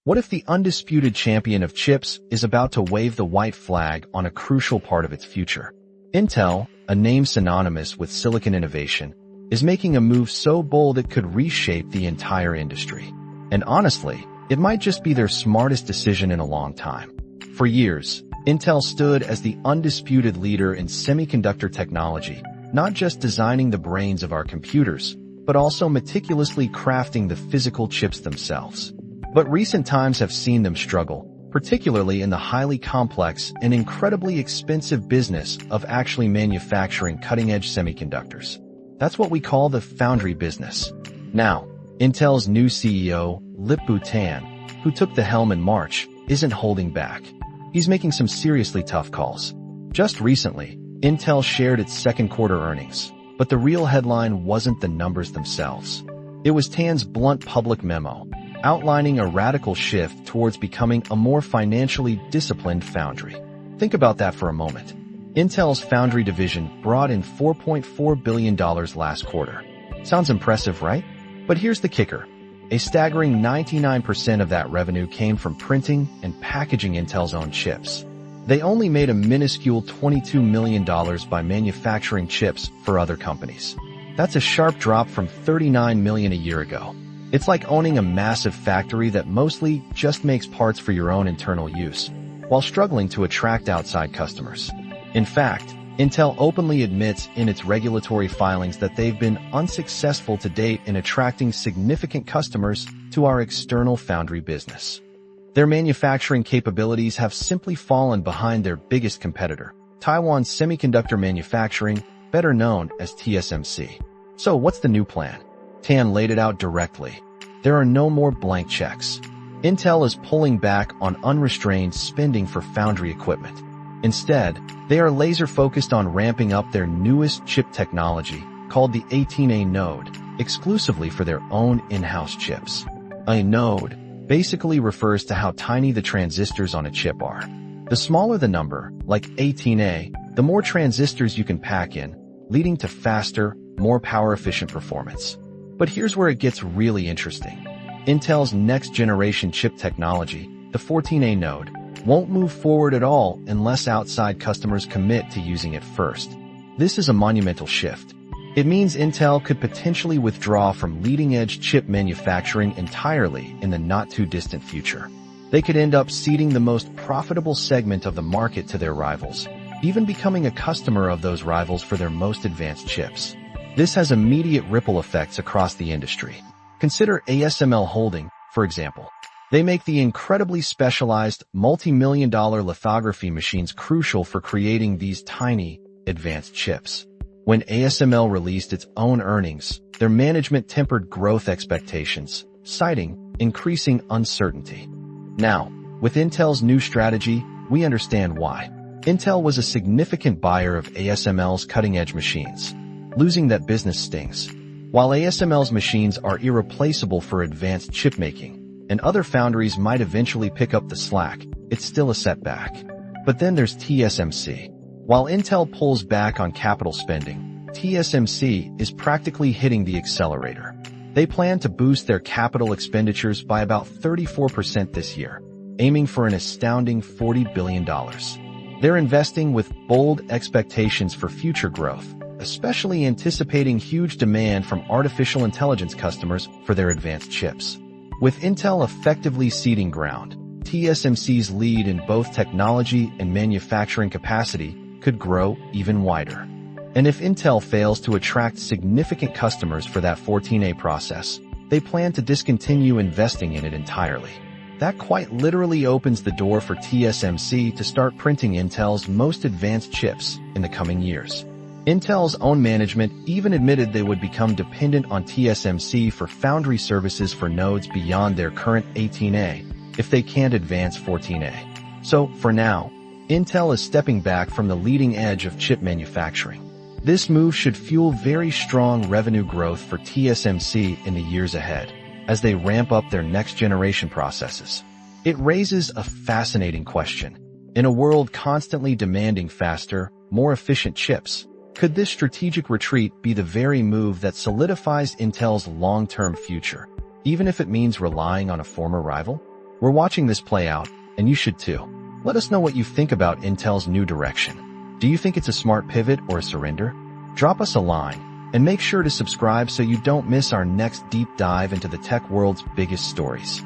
What if the undisputed champion of chips is about to wave the white flag on a crucial part of its future? Intel, a name synonymous with silicon innovation, is making a move so bold it could reshape the entire industry. And honestly, it might just be their smartest decision in a long time. For years, Intel stood as the undisputed leader in semiconductor technology, not just designing the brains of our computers, but also meticulously crafting the physical chips themselves. But recent times have seen them struggle, particularly in the highly complex and incredibly expensive business of actually manufacturing cutting-edge semiconductors. That's what we call the foundry business. Now, Intel's new CEO, Lip-Bu Tan, who took the helm in March, isn't holding back. He's making some seriously tough calls. Just recently, Intel shared its second quarter earnings, but the real headline wasn't the numbers themselves. It was Tan's blunt public memo, outlining a radical shift towards becoming a more financially disciplined foundry. Think about that for a moment. Intel's foundry division brought in $4.4 billion last quarter. Sounds impressive, right? But here's the kicker. A staggering 99% of that revenue came from printing and packaging Intel's own chips. They only made a minuscule $22 million by manufacturing chips for other companies. That's a sharp drop from $39 million a year ago. It's like owning a massive factory that mostly just makes parts for your own internal use, while struggling to attract outside customers. In fact, Intel openly admits in its regulatory filings that they've been unsuccessful to date in attracting significant customers to our external foundry business. Their manufacturing capabilities have simply fallen behind their biggest competitor, Taiwan Semiconductor Manufacturing, better known as TSMC. So what's the new plan? Tan laid it out directly. There are no more blank checks. Intel is pulling back on unrestrained spending for foundry equipment. Instead, they are laser-focused on ramping up their newest chip technology, called the 18A node, exclusively for their own in-house chips. A node basically refers to how tiny the transistors on a chip are. The smaller the number, like 18A, the more transistors you can pack in, leading to faster, more power-efficient performance. But here's where it gets really interesting. Intel's next-generation chip technology, the 14A node, won't move forward at all unless outside customers commit to using it first. This is a monumental shift. It means Intel could potentially withdraw from leading-edge chip manufacturing entirely in the not-too-distant future. They could end up ceding the most profitable segment of the market to their rivals, even becoming a customer of those rivals for their most advanced chips. This has immediate ripple effects across the industry. Consider ASML Holding, for example. They make the incredibly specialized, multi-million-dollar lithography machines crucial for creating these tiny, advanced chips. When ASML released its own earnings, their management tempered growth expectations, citing increasing uncertainty. Now, with Intel's new strategy, we understand why. Intel was a significant buyer of ASML's cutting-edge machines. Losing that business stings. While ASML's machines are irreplaceable for advanced chip making, and other foundries might eventually pick up the slack, it's still a setback. But then there's TSMC. While Intel pulls back on capital spending, TSMC is practically hitting the accelerator. They plan to boost their capital expenditures by about 34% this year, aiming for an astounding $40 billion. They're investing with bold expectations for future growth, especially anticipating huge demand from artificial intelligence customers for their advanced chips. With Intel effectively ceding ground, TSMC's lead in both technology and manufacturing capacity could grow even wider. And if Intel fails to attract significant customers for that 14A process, they plan to discontinue investing in it entirely. That quite literally opens the door for TSMC to start printing Intel's most advanced chips in the coming years. Intel's own management even admitted they would become dependent on TSMC for foundry services for nodes beyond their current 18A if they can't advance 14A. So, for now, Intel is stepping back from the leading edge of chip manufacturing. This move should fuel very strong revenue growth for TSMC in the years ahead, as they ramp up their next-generation processes. It raises a fascinating question. In a world constantly demanding faster, more efficient chips, could this strategic retreat be the very move that solidifies Intel's long-term future, even if it means relying on a former rival? We're watching this play out, and you should too. Let us know what you think about Intel's new direction. Do you think it's a smart pivot or a surrender? Drop us a line, and make sure to subscribe so you don't miss our next deep dive into the tech world's biggest stories.